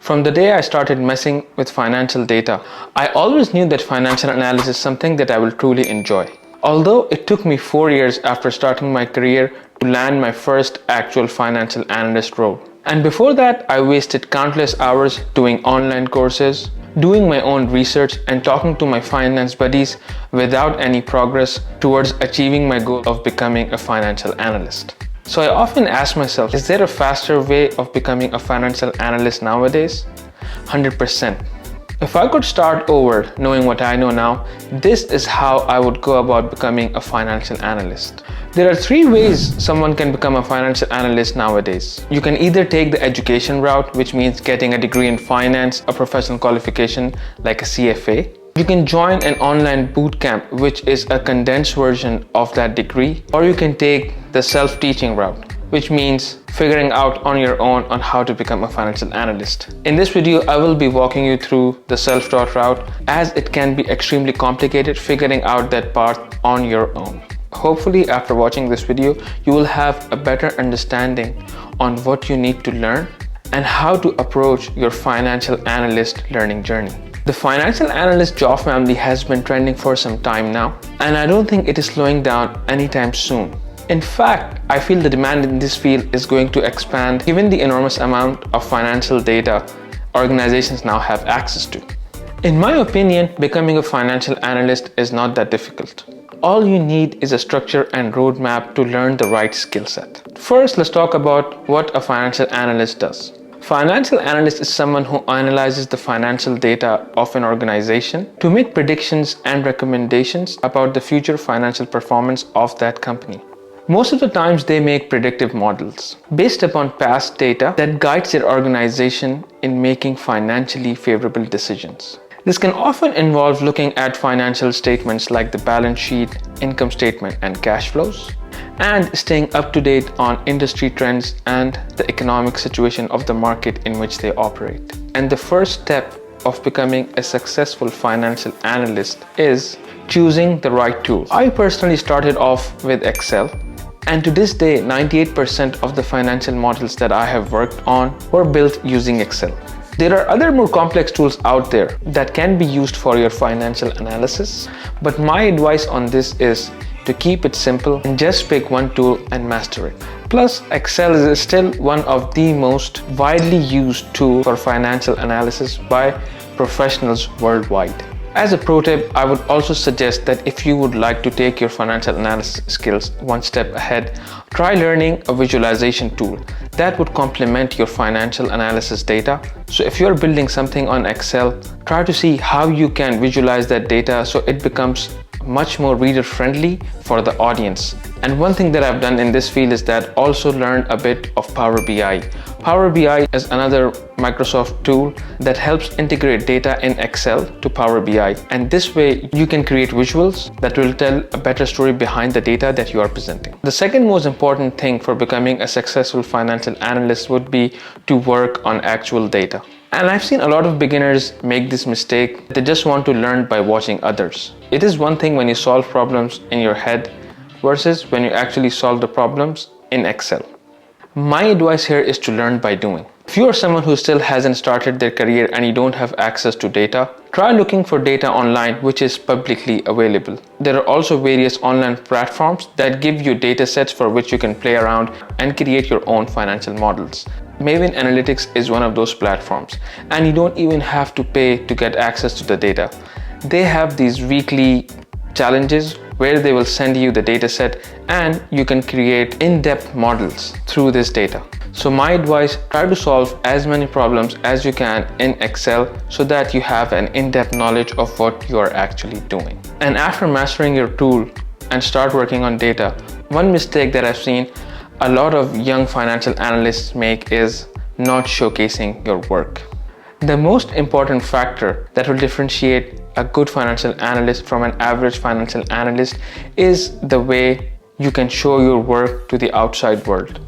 From the day I started messing with financial data, I always knew that financial analysis is something that I will truly enjoy. Although it took me 4 years after starting my career to land my first actual financial analyst role. And before that, I wasted countless hours doing online courses, doing my own research and talking to my finance buddies without any progress towards achieving my goal of becoming a financial analyst. So I often ask myself, is there a faster way of becoming a financial analyst nowadays? 100%. If I could start over knowing what I know now, this is how I would go about becoming a financial analyst. There are 3 ways someone can become a financial analyst nowadays. You can either take the education route, which means getting a degree in finance, a professional qualification like a CFA. You can join an online bootcamp, which is a condensed version of that degree, or you can take the self-teaching route, which means figuring out on your own on how to become a financial analyst. In this video, I will be walking you through the self-taught route, as it can be extremely complicated figuring out that path on your own. Hopefully, after watching this video, you will have a better understanding on what you need to learn and how to approach your financial analyst learning journey. The financial analyst job family has been trending for some time now, and I don't think it is slowing down anytime soon. In fact, I feel the demand in this field is going to expand given the enormous amount of financial data organizations now have access to. In my opinion, becoming a financial analyst is not that difficult. All you need is a structure and roadmap to learn the right skill set. First, let's talk about what a financial analyst does. Financial analyst is someone who analyzes the financial data of an organization to make predictions and recommendations about the future financial performance of that company. Most of the times they make predictive models based upon past data that guides their organization in making financially favorable decisions. This can often involve looking at financial statements like the balance sheet, income statement, and cash flows, and staying up to date on industry trends and the economic situation of the market in which they operate. And the first step of becoming a successful financial analyst is choosing the right tool. I personally started off with Excel, and to this day, 98% of the financial models that I have worked on were built using Excel. There are other more complex tools out there that can be used for your financial analysis, but my advice on this is to keep it simple and just pick one tool and master it. Plus, Excel is still one of the most widely used tools for financial analysis by professionals worldwide. As a pro tip, I would also suggest that if you would like to take your financial analysis skills one step ahead, try learning a visualization tool that would complement your financial analysis data. So if you're building something on Excel, try to see how you can visualize that data so it becomes much more reader friendly for the audience. And one thing that I've done in this field is that also learn a bit of Power BI. Power BI is another Microsoft tool that helps integrate data in Excel to Power BI. And this way you can create visuals that will tell a better story behind the data that you are presenting. The second most important thing for becoming a successful financial analyst would be to work on actual data. And I've seen a lot of beginners make this mistake. They just want to learn by watching others. It is one thing when you solve problems in your head versus when you actually solve the problems in Excel. My advice here is to learn by doing. If you are someone who still hasn't started their career and you don't have access to data, try looking for data online which is publicly available. There are also various online platforms that give you data sets for which you can play around and create your own financial models. Maven Analytics is one of those platforms, and you don't even have to pay to get access to the data. They have these weekly challenges where they will send you the data set and you can create in-depth models through this data. So my advice, try to solve as many problems as you can in Excel so that you have an in-depth knowledge of what you are actually doing. And after mastering your tool and start working on data, one mistake that I've seen a lot of young financial analysts make is not showcasing your work. The most important factor that will differentiate a good financial analyst from an average financial analyst is the way you can show your work to the outside world.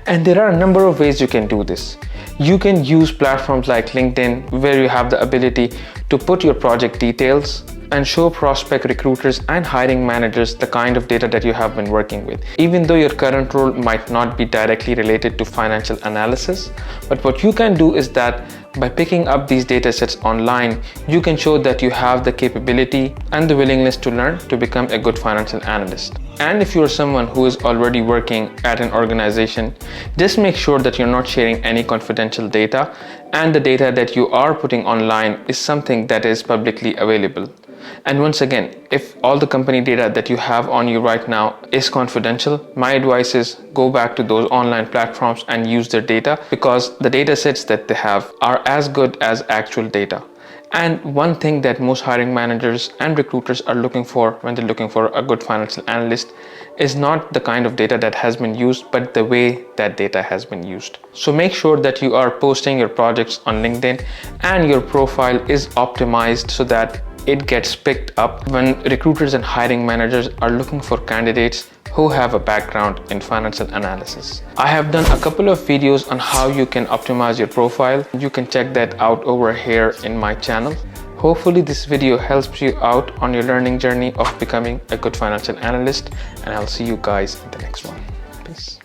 And there are a number of ways you can do this. You can use platforms like LinkedIn, where you have the ability to put your project details and show prospect recruiters and hiring managers the kind of data that you have been working with. Even though your current role might not be directly related to financial analysis, but what you can do is that by picking up these data sets online, you can show that you have the capability and the willingness to learn to become a good financial analyst. And if you're someone who is already working at an organization, just make sure that you're not sharing any confidential data, and the data that you are putting online is something that is publicly available. And once again, if all the company data that you have on you right now is confidential, my advice is go back to those online platforms and use their data, because the data sets that they have are as good as actual data. And one thing that most hiring managers and recruiters are looking for when they're looking for a good financial analyst is not the kind of data that has been used, but the way that data has been used. So make sure that you are posting your projects on LinkedIn and your profile is optimized so that it gets picked up when recruiters and hiring managers are looking for candidates who have a background in financial analysis. I have done a couple of videos on how you can optimize your profile. You can check that out over here in my channel. Hopefully this video helps you out on your learning journey of becoming a good financial analyst, and I'll see you guys in the next one. Peace.